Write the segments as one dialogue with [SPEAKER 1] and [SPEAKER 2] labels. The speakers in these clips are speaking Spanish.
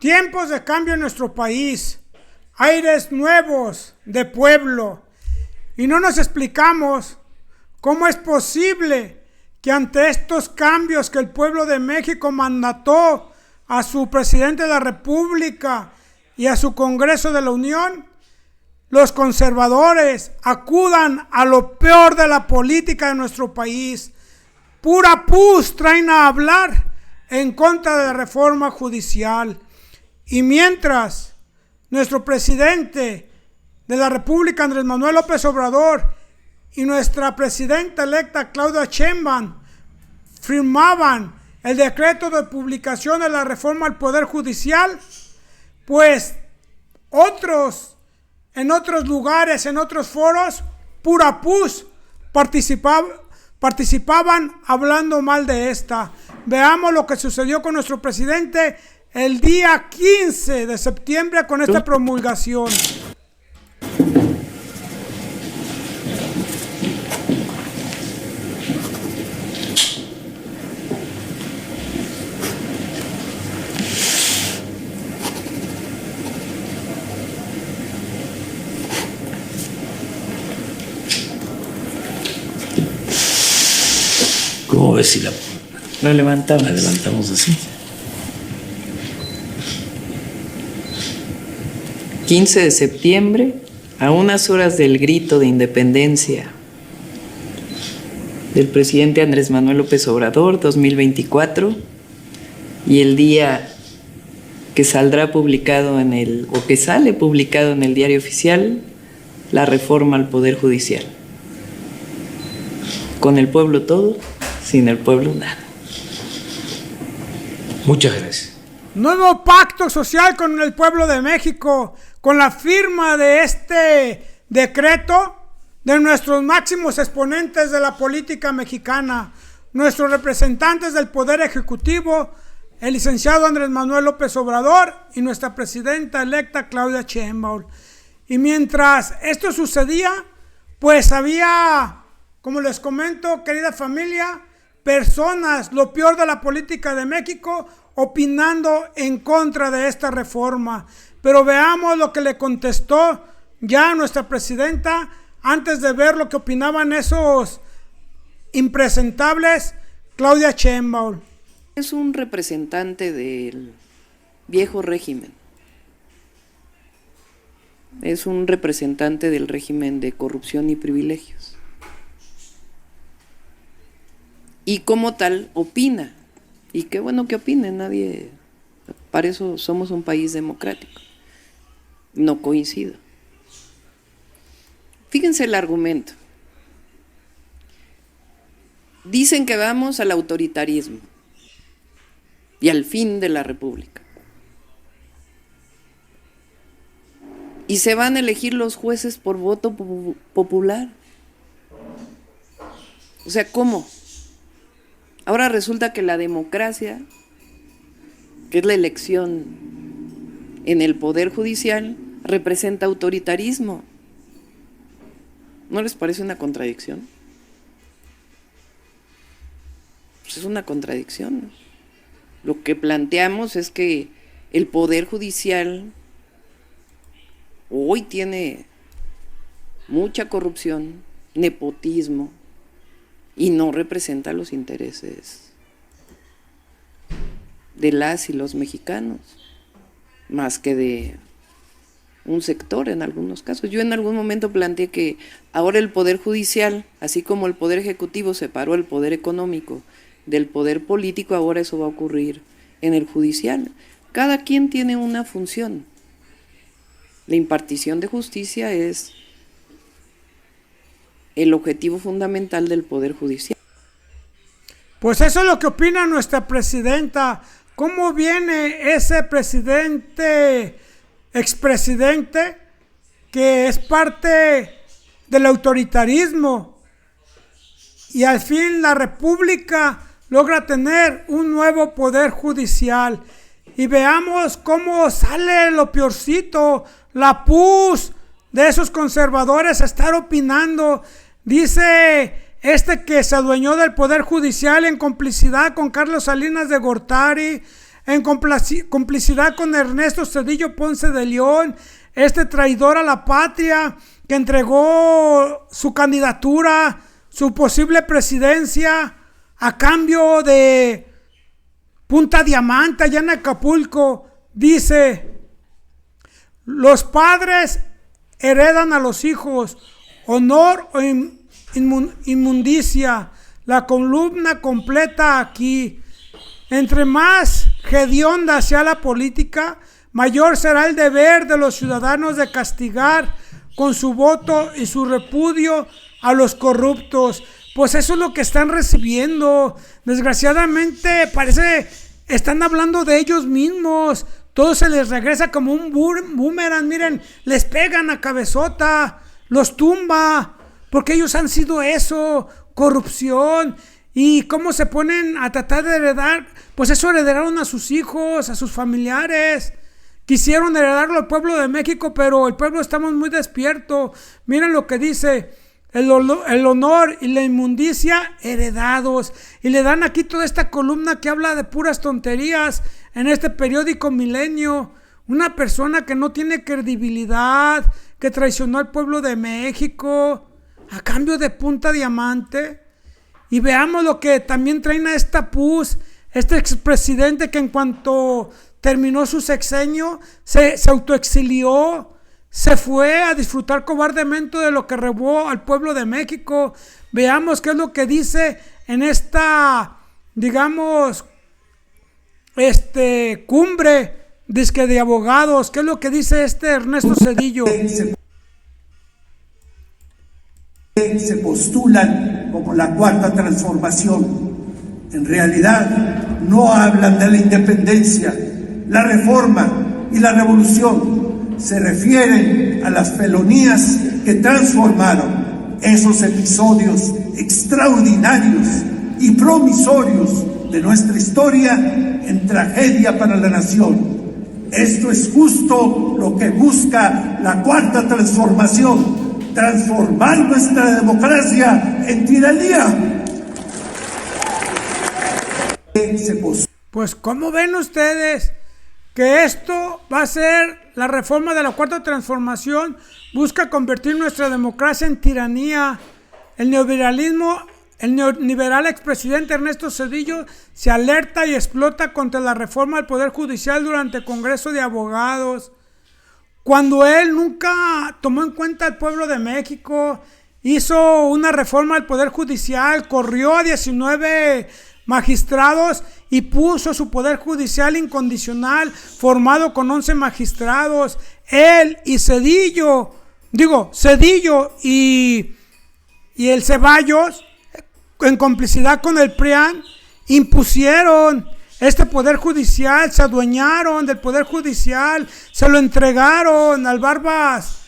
[SPEAKER 1] Tiempos de cambio en nuestro país, aires nuevos de pueblo. Y no nos explicamos cómo es posible que ante estos cambios que el pueblo de México mandató a su presidente de la República y a su Congreso de la Unión, los conservadores acudan a lo peor de la política de nuestro país. Pura pus traen a hablar en contra de la reforma judicial. Y mientras nuestro presidente de la República, Andrés Manuel López Obrador, y nuestra presidenta electa, Claudia Sheinbaum, firmaban el decreto de publicación de la reforma al Poder Judicial, pues en otros lugares, en otros foros, pura pus, participaban hablando mal de esta. Veamos lo que sucedió con nuestro presidente el día 15 de septiembre con esta promulgación.
[SPEAKER 2] ¿Cómo ves si la
[SPEAKER 3] levantamos?
[SPEAKER 2] La levantamos así.
[SPEAKER 3] 15 de septiembre, a unas horas del grito de independencia del presidente Andrés Manuel López Obrador 2024, y el día que saldrá publicado que sale publicado en el Diario Oficial, la reforma al Poder Judicial. Con el pueblo todo, sin el pueblo nada.
[SPEAKER 2] Muchas gracias.
[SPEAKER 1] Nuevo pacto social con el pueblo de México, con la firma de este decreto de nuestros máximos exponentes de la política mexicana, nuestros representantes del Poder Ejecutivo, el licenciado Andrés Manuel López Obrador y nuestra presidenta electa Claudia Sheinbaum. Y mientras esto sucedía, pues había, como les comento, querida familia, personas, lo peor de la política de México, opinando en contra de esta reforma. Pero veamos lo que le contestó ya nuestra presidenta antes de ver lo que opinaban esos impresentables, Claudia Sheinbaum.
[SPEAKER 3] Es un representante del viejo régimen. Es un representante del régimen de corrupción y privilegios. Y como tal opina. Y qué bueno que opine, nadie, para eso somos un país democrático. No coincido. Fíjense el argumento. Dicen que vamos al autoritarismo y al fin de la República. Y se van a elegir los jueces por voto popular. O sea, ¿cómo? Ahora resulta que la democracia, que es la elección en el Poder Judicial, representa autoritarismo. ¿No les parece una contradicción? Pues es una contradicción. Lo que planteamos es que el Poder Judicial hoy tiene mucha corrupción, nepotismo, y no representa los intereses de las y los mexicanos, más que de un sector en algunos casos. Yo en algún momento planteé que ahora el Poder Judicial, así como el Poder Ejecutivo separó el poder económico del poder político, ahora eso va a ocurrir en el judicial. Cada quien tiene una función. La impartición de justicia es el objetivo fundamental del Poder Judicial.
[SPEAKER 1] Pues eso es lo que opina nuestra presidenta. ¿Cómo viene ese presidente, expresidente, que es parte del autoritarismo? Y al fin la República logra tener un nuevo poder judicial. Y veamos cómo sale lo peorcito, la pus de esos conservadores a estar opinando. Dice que se adueñó del Poder Judicial en complicidad con Carlos Salinas de Gortari, en complicidad con Ernesto Zedillo Ponce de León, este traidor a la patria que entregó su candidatura, su posible presidencia a cambio de Punta Diamante allá en Acapulco. Dice: los padres heredan a los hijos honor o inmundicia. La columna completa aquí. Entre más hedionda sea la política, mayor será el deber de los ciudadanos de castigar con su voto y su repudio a los corruptos. Pues eso es lo que están recibiendo. Desgraciadamente parece están hablando de ellos mismos. Todo se les regresa como un boomerang. Miren, les pegan a cabezota, los tumba, porque ellos han sido eso, corrupción. Y cómo se ponen a tratar de heredar, pues eso heredaron a sus hijos, a sus familiares. Quisieron heredarlo al pueblo de México, pero el pueblo estamos muy despierto. Miren lo que dice: el honor y la inmundicia heredados. Y le dan aquí toda esta columna que habla de puras tonterías en este periódico Milenio. Una persona que no tiene credibilidad, que traicionó al pueblo de México a cambio de Punta Diamante. Y veamos lo que también traen a esta PUS, este expresidente que en cuanto terminó su sexenio se autoexilió, se fue a disfrutar cobardemente de lo que robó al pueblo de México. Veamos qué es lo que dice en esta, digamos, cumbre disque de abogados. ¿Qué es lo que dice Ernesto Zedillo?
[SPEAKER 4] Se postulan como la cuarta transformación. En realidad no hablan de la independencia, la reforma y la revolución. Se refieren a las felonías que transformaron esos episodios extraordinarios y promisorios de nuestra historia en tragedia para la nación. Esto es justo lo que busca la cuarta transformación: transformar nuestra democracia en tiranía.
[SPEAKER 1] Pues ¿cómo ven ustedes que esto va a ser la reforma de la cuarta transformación? Busca convertir nuestra democracia en tiranía. El neoliberal expresidente Ernesto Zedillo se alerta y explota contra la reforma del Poder Judicial durante el Congreso de Abogados, cuando él nunca tomó en cuenta al pueblo de México. Hizo una reforma al Poder Judicial, corrió a 19 magistrados y puso su Poder Judicial incondicional, formado con 11 magistrados. Él y Zedillo y el Ceballos, en complicidad con el PRIAN, impusieron este Poder Judicial, se adueñaron del Poder Judicial, se lo entregaron al Barbas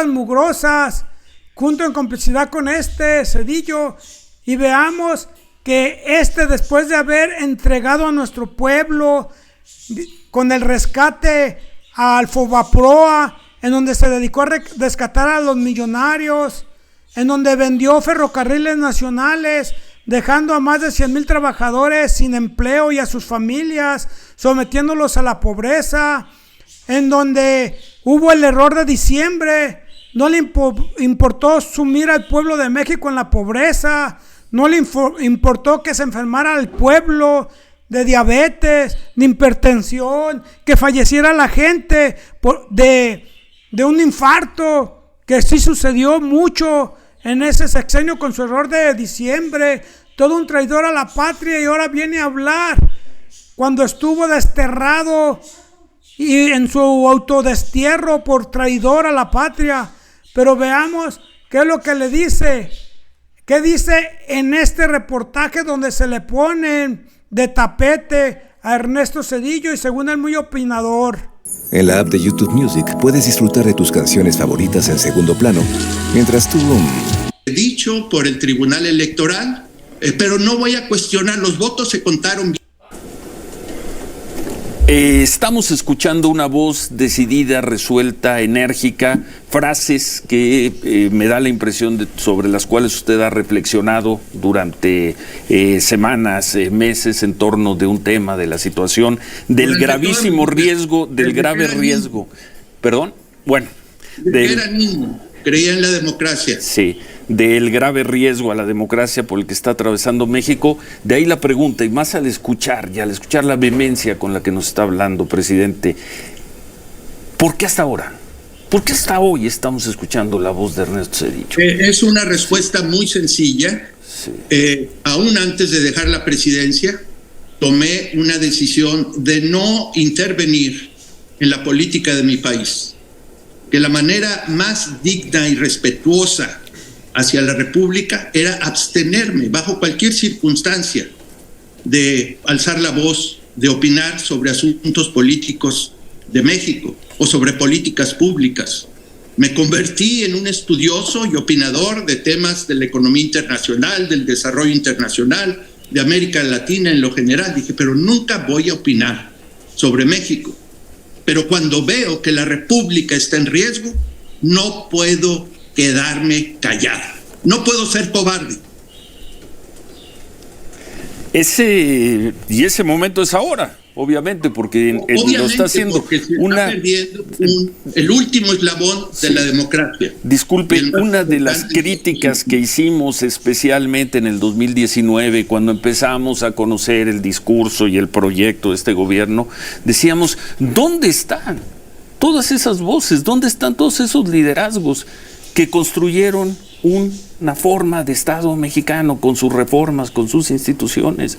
[SPEAKER 1] Mugrosas, junto en complicidad con Zedillo. Y veamos que después de haber entregado a nuestro pueblo con el rescate al Fobaproa, en donde se dedicó a rescatar a los millonarios, en donde vendió ferrocarriles nacionales, dejando a más de 100,000 trabajadores sin empleo y a sus familias, sometiéndolos a la pobreza, en donde hubo el error de diciembre. No le importó sumir al pueblo de México en la pobreza, no le importó que se enfermara el pueblo de diabetes, de hipertensión, que falleciera la gente de un infarto, que sí sucedió mucho en ese sexenio con su error de diciembre. Todo un traidor a la patria, y ahora viene a hablar cuando estuvo desterrado y en su autodestierro por traidor a la patria. Pero veamos qué es lo que le dice. ¿Qué dice en este reportaje donde se le ponen de tapete a Ernesto Zedillo y según él muy opinador?
[SPEAKER 5] En la app de YouTube Music puedes disfrutar de tus canciones favoritas en segundo plano, mientras tú...
[SPEAKER 6] Dicho por el Tribunal Electoral, pero no voy a cuestionar, los votos se contaron bien.
[SPEAKER 7] Estamos escuchando una voz decidida, resuelta, enérgica, frases que me da la impresión sobre las cuales usted ha reflexionado durante semanas, meses en torno de un tema, de la situación, del gravísimo riesgo, del grave riesgo. ¿Perdón? Bueno.
[SPEAKER 6] Era niño, creía en la democracia.
[SPEAKER 7] Sí, del grave riesgo a la democracia por el que está atravesando México. De ahí la pregunta, y más al escuchar la vehemencia con la que nos está hablando, presidente, ¿por qué hasta ahora? ¿Por qué hasta hoy estamos escuchando la voz de Ernesto Zedillo?
[SPEAKER 6] Es una respuesta muy sencilla. Sí. Aún antes de dejar la presidencia, tomé una decisión de no intervenir en la política de mi país. Que la manera más digna y respetuosa hacia la República era abstenerme bajo cualquier circunstancia de alzar la voz, de opinar sobre asuntos políticos de México o sobre políticas públicas. Me convertí en un estudioso y opinador de temas de la economía internacional, del desarrollo internacional, de América Latina en lo general. Dije, pero nunca voy a opinar sobre México. Pero cuando veo que la República está en riesgo, no puedo quedarme callado. No puedo ser cobarde.
[SPEAKER 7] Ese momento es ahora, obviamente, porque lo está haciendo
[SPEAKER 6] porque se está perdiendo el último eslabón de la democracia.
[SPEAKER 7] Disculpe, una de las críticas que hicimos especialmente en el 2019, cuando empezamos a conocer el discurso y el proyecto de este gobierno, decíamos, ¿dónde están todas esas voces? ¿Dónde están todos esos liderazgos que construyeron una forma de Estado mexicano con sus reformas, con sus instituciones?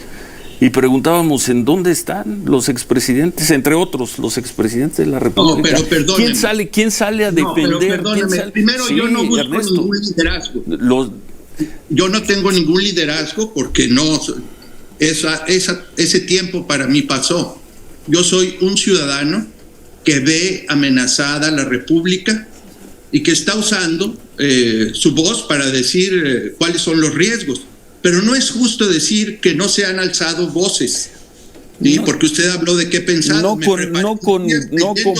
[SPEAKER 7] Y preguntábamos en dónde están los expresidentes, entre otros, los expresidentes de la República.
[SPEAKER 6] No, pero perdóneme.
[SPEAKER 7] ¿Quién sale a defender?
[SPEAKER 6] Primero, yo no busco Ernesto, ningún liderazgo. Yo no tengo ningún liderazgo porque no, ese tiempo para mí pasó. Yo soy un ciudadano que ve amenazada la República y que está usando su voz para decir cuáles son los riesgos. Pero no es justo decir que no se han alzado voces, ¿sí? Porque usted habló de qué pensar.
[SPEAKER 7] No con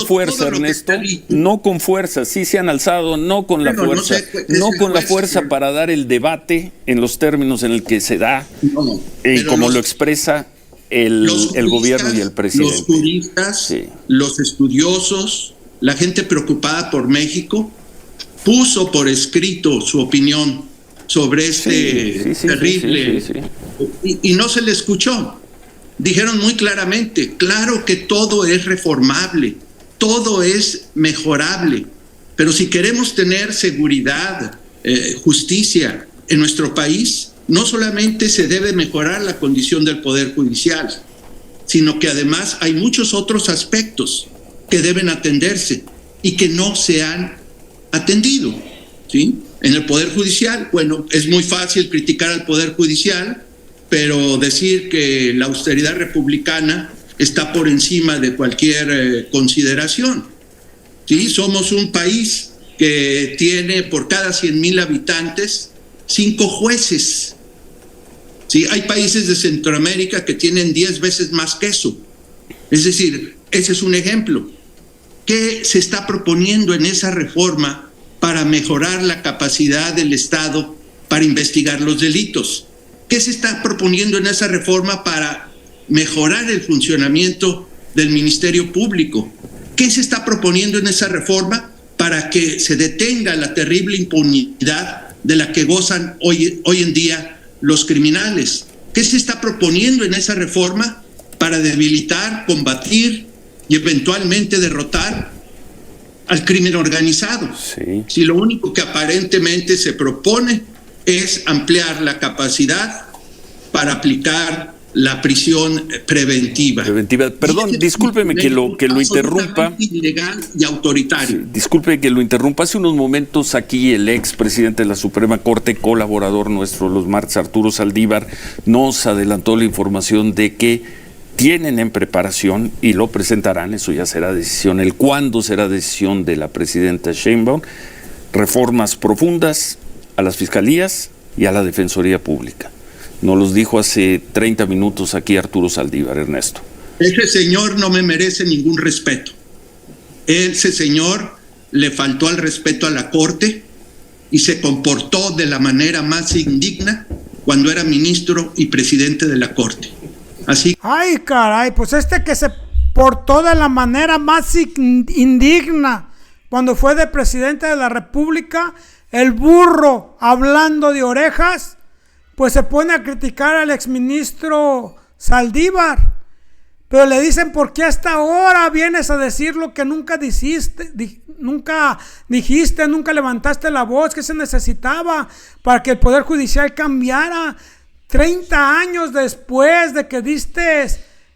[SPEAKER 7] fuerza, Ernesto. No con fuerza, sí se han alzado, no con la fuerza. No con la fuerza para dar el debate en los términos en el que se da, como lo expresa el gobierno y el presidente.
[SPEAKER 6] Los juristas, sí, los estudiosos, la gente preocupada por México, puso por escrito su opinión sobre este terrible. Y no se le escuchó. Dijeron muy claramente, claro que todo es reformable, todo es mejorable, pero si queremos tener seguridad, justicia en nuestro país, no solamente se debe mejorar la condición del Poder Judicial, sino que además hay muchos otros aspectos que deben atenderse y que no se han atendido, ¿sí? En el Poder Judicial, bueno, es muy fácil criticar al Poder Judicial, pero decir que la austeridad republicana está por encima de cualquier consideración. ¿Sí? Somos un país que tiene por cada 100,000 habitantes 5 jueces. ¿Sí? Hay países de Centroamérica que tienen 10 veces más que eso. Es decir, ese es un ejemplo. ¿Qué se está proponiendo en esa reforma para mejorar la capacidad del Estado para investigar los delitos? ¿Qué se está proponiendo en esa reforma para mejorar el funcionamiento del Ministerio Público? ¿Qué se está proponiendo en esa reforma para que se detenga la terrible impunidad de la que gozan hoy en día los criminales? ¿Qué se está proponiendo en esa reforma para debilitar, combatir y eventualmente derrotar al crimen organizado?
[SPEAKER 7] Sí.
[SPEAKER 6] Si lo único que aparentemente se propone es ampliar la capacidad para aplicar la prisión preventiva.
[SPEAKER 7] Perdón, discúlpeme que lo interrumpa.
[SPEAKER 6] Ilegal y autoritario.
[SPEAKER 7] Sí, disculpe que lo interrumpa. Hace unos momentos aquí el ex presidente de la Suprema Corte, colaborador nuestro los martes, Arturo Saldívar, nos adelantó la información de que tienen en preparación y lo presentarán, eso ya será decisión, el cuándo será decisión de la presidenta Sheinbaum, reformas profundas a las fiscalías y a la Defensoría Pública. Nos los dijo hace 30 minutos aquí Arturo Saldívar, Ernesto.
[SPEAKER 6] Ese señor no me merece ningún respeto. Ese señor le faltó al respeto a la Corte y se comportó de la manera más indigna cuando era ministro y presidente de la Corte. Así.
[SPEAKER 1] Ay, caray, pues que se portó de la manera más indigna cuando fue de presidente de la República, el burro hablando de orejas, pues se pone a criticar al exministro Saldívar. Pero le dicen, ¿por qué hasta ahora vienes a decir lo que nunca dijiste, nunca levantaste la voz que se necesitaba para que el Poder Judicial cambiara? 30 años después de que diste,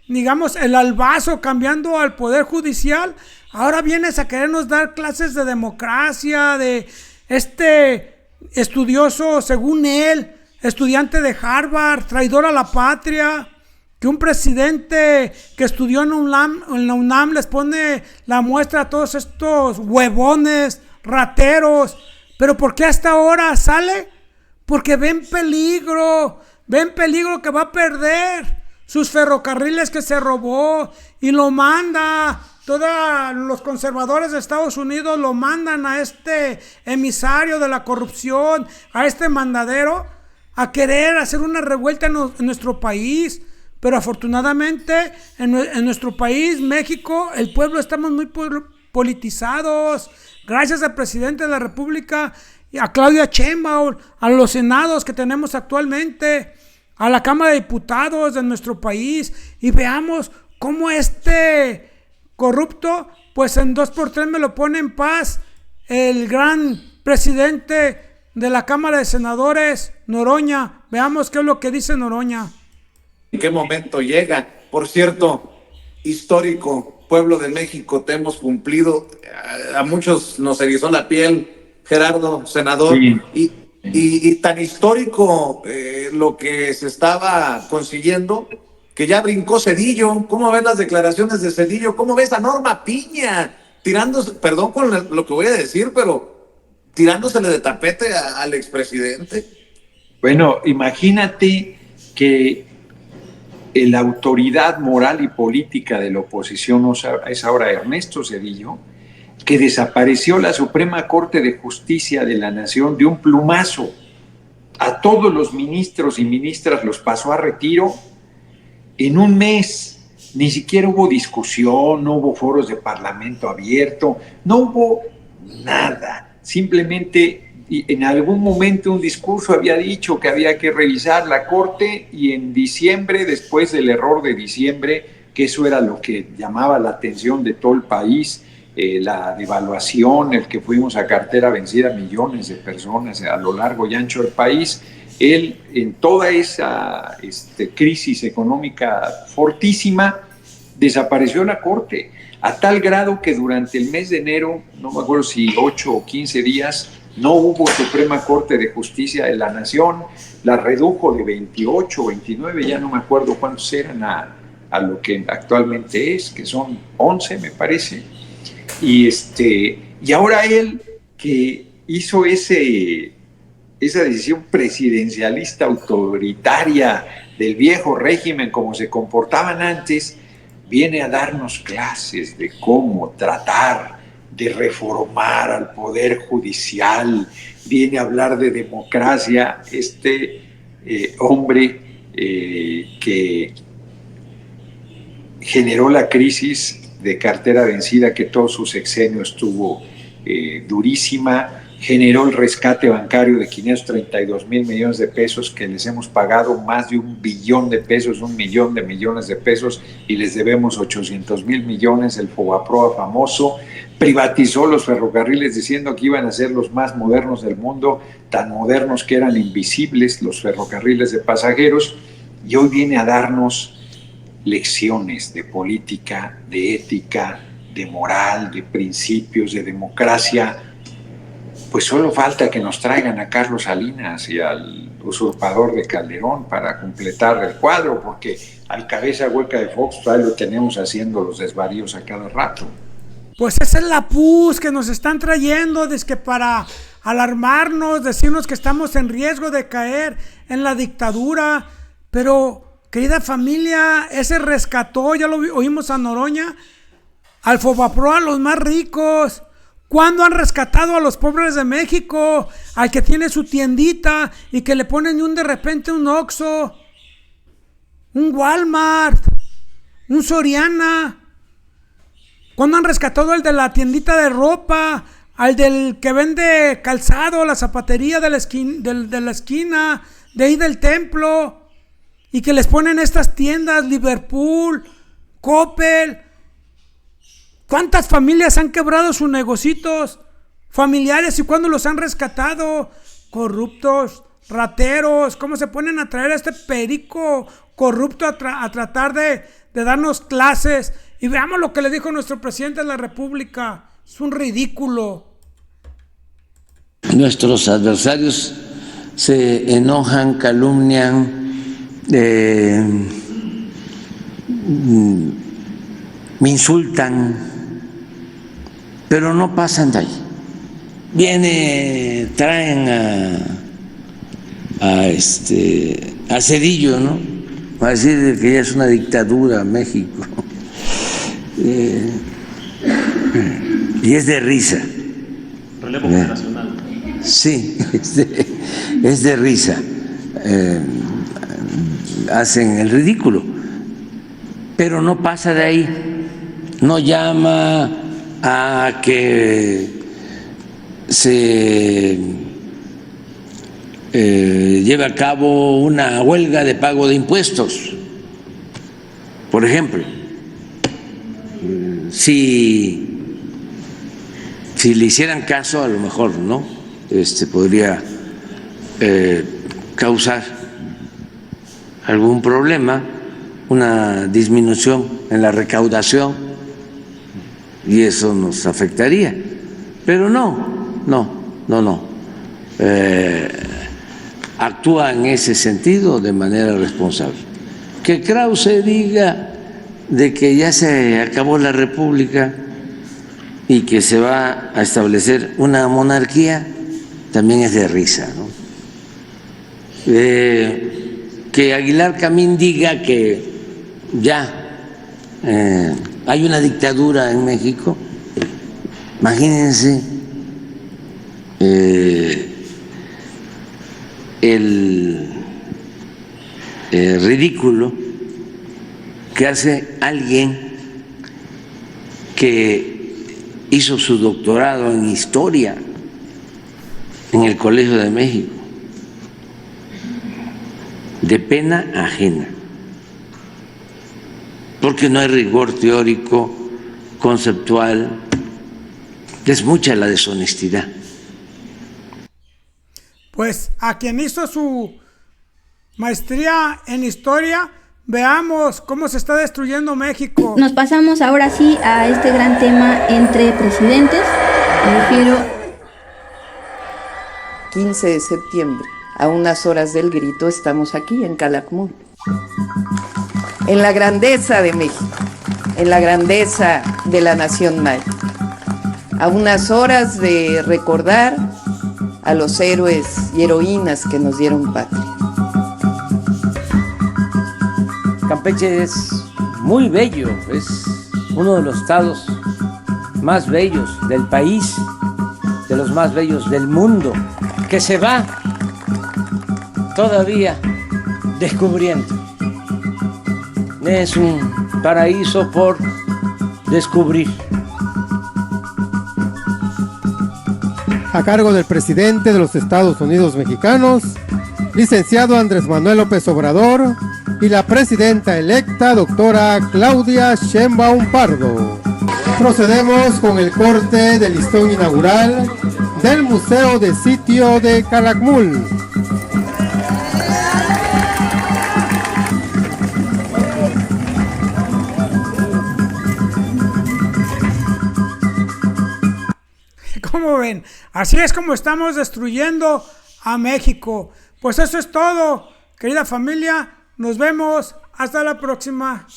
[SPEAKER 1] digamos, el albazo cambiando al Poder Judicial, ahora vienes a querernos dar clases de democracia, de estudioso, según él, estudiante de Harvard, traidor a la patria, que un presidente que estudió en la UNAM les pone la muestra a todos estos huevones, rateros. ¿Pero por qué hasta ahora sale? Porque ven peligro que va a perder sus ferrocarriles que se robó y lo manda. Todos los conservadores de Estados Unidos lo mandan a este emisario de la corrupción, a este mandadero, a querer hacer una revuelta en nuestro país. Pero afortunadamente en nuestro país, México, el pueblo estamos muy politizados. Gracias al presidente de la República, a Claudia Sheinbaum, a los senados que tenemos actualmente, a la Cámara de Diputados de nuestro país. Y veamos cómo corrupto, pues en 2x3 me lo pone en paz el gran presidente de la Cámara de Senadores, Noroña. Veamos qué es lo que dice Noroña.
[SPEAKER 8] ¿En qué momento llega? Por cierto, histórico, pueblo de México, te hemos cumplido. A muchos nos erizó la piel, Gerardo, senador. Sí. Y tan histórico lo que se estaba consiguiendo, que ya brincó Zedillo. ¿Cómo ves las declaraciones de Zedillo? ¿Cómo ves a Norma Piña tirándose, perdón con lo que voy a decir, pero tirándosele de tapete al expresidente?
[SPEAKER 9] Bueno, imagínate que la autoridad moral y política de la oposición es ahora Ernesto Zedillo, que desapareció la Suprema Corte de Justicia de la Nación de un plumazo. A todos los ministros y ministras los pasó a retiro en un mes. Ni siquiera hubo discusión, no hubo foros de parlamento abierto, no hubo nada. Simplemente en algún momento un discurso había dicho que había que revisar la Corte, y en diciembre, después del error de diciembre, que eso era lo que llamaba la atención de todo el país, la devaluación, el que fuimos a cartera vencida millones de personas a lo largo y ancho del país, él en toda esa crisis económica fortísima desapareció la Corte, a tal grado que durante el mes de enero, no me acuerdo si 8 o 15 días, no hubo Suprema Corte de Justicia de la Nación, la redujo de 28, 29, ya no me acuerdo cuántos eran a lo que actualmente es, que son 11 me parece. Y ahora él, que hizo esa decisión presidencialista autoritaria del viejo régimen como se comportaban antes, viene a darnos clases de cómo tratar de reformar al Poder Judicial, viene a hablar de democracia, hombre que generó la crisis de cartera vencida que todo su sexenio estuvo durísima, generó el rescate bancario de 532 mil millones de pesos que les hemos pagado más de 1 billón de pesos, 1 millón de millones de pesos, y les debemos 800 mil millones, el Fobaproa famoso. Privatizó los ferrocarriles diciendo que iban a ser los más modernos del mundo, tan modernos que eran invisibles los ferrocarriles de pasajeros, y hoy viene a darnos lecciones de política, de ética, de moral, de principios, de democracia. Pues solo falta que nos traigan a Carlos Salinas y al usurpador de Calderón para completar el cuadro, porque al cabeza hueca de Fox todavía lo tenemos haciendo los desvaríos a cada rato.
[SPEAKER 1] Pues esa es la pus que nos están trayendo, que para alarmarnos, decirnos que estamos en riesgo de caer en la dictadura. Pero querida familia, ese rescató, ya lo oímos a Noroña, al Fobaproa, a los más ricos. ¿Cuándo han rescatado a los pobres de México? Al que tiene su tiendita y que le ponen de repente un Oxxo, un Walmart, un Soriana. ¿Cuándo han rescatado al de la tiendita de ropa? Al del que vende calzado, la zapatería de la esquina, de ahí del templo, y que les ponen estas tiendas, Liverpool, Coppel. ¿Cuántas familias han quebrado sus negocios familiares y cuándo los han rescatado? Corruptos, rateros, ¿cómo se ponen a traer a este perico corrupto a tratar de darnos clases? Y veamos lo que le dijo nuestro presidente de la República. Es un ridículo.
[SPEAKER 2] Nuestros adversarios se enojan, calumnian, me insultan, pero no pasan de ahí. Traen a Cedillo, ¿no? Va a decir que ya es una dictadura México. Y es de risa.
[SPEAKER 10] Relevo generacional.
[SPEAKER 2] Sí, es de risa. Hacen el ridículo, pero no pasa de ahí. No llama a que se lleve a cabo una huelga de pago de impuestos, por ejemplo. Si le hicieran caso, a lo mejor, ¿no? Podría causar algún problema, una disminución en la recaudación, y eso nos afectaría. Pero no. Actúa en ese sentido de manera responsable. Que Krause diga de que ya se acabó la República y que se va a establecer una monarquía, también es de risa, ¿no? Que Aguilar Camín diga que ya hay una dictadura en México, imagínense el ridículo que hace alguien que hizo su doctorado en historia en el Colegio de México, de pena ajena, porque no hay rigor teórico, conceptual, es mucha la deshonestidad.
[SPEAKER 1] Pues a quien hizo su maestría en historia, veamos cómo se está destruyendo México.
[SPEAKER 11] Nos pasamos ahora sí a este gran tema entre presidentes. Me refiero
[SPEAKER 3] 15 de septiembre, a unas horas del grito, estamos aquí en Calakmul, en la grandeza de México, en la grandeza de la nación maya, a unas horas de recordar a los héroes y heroínas que nos dieron patria.
[SPEAKER 12] Campeche es muy bello, es uno de los estados más bellos del país, de los más bellos del mundo, que se va todavía descubriendo. Es un paraíso por descubrir.
[SPEAKER 13] A cargo del presidente de los Estados Unidos mexicanos, licenciado Andrés Manuel López Obrador, y la presidenta electa, doctora Claudia Sheinbaum Pardo. Procedemos con el corte del listón inaugural del Museo de Sitio de Calakmul.
[SPEAKER 1] ¿Cómo ven? Así es como estamos destruyendo a México. Pues eso es todo, querida familia. Nos vemos. Hasta la próxima.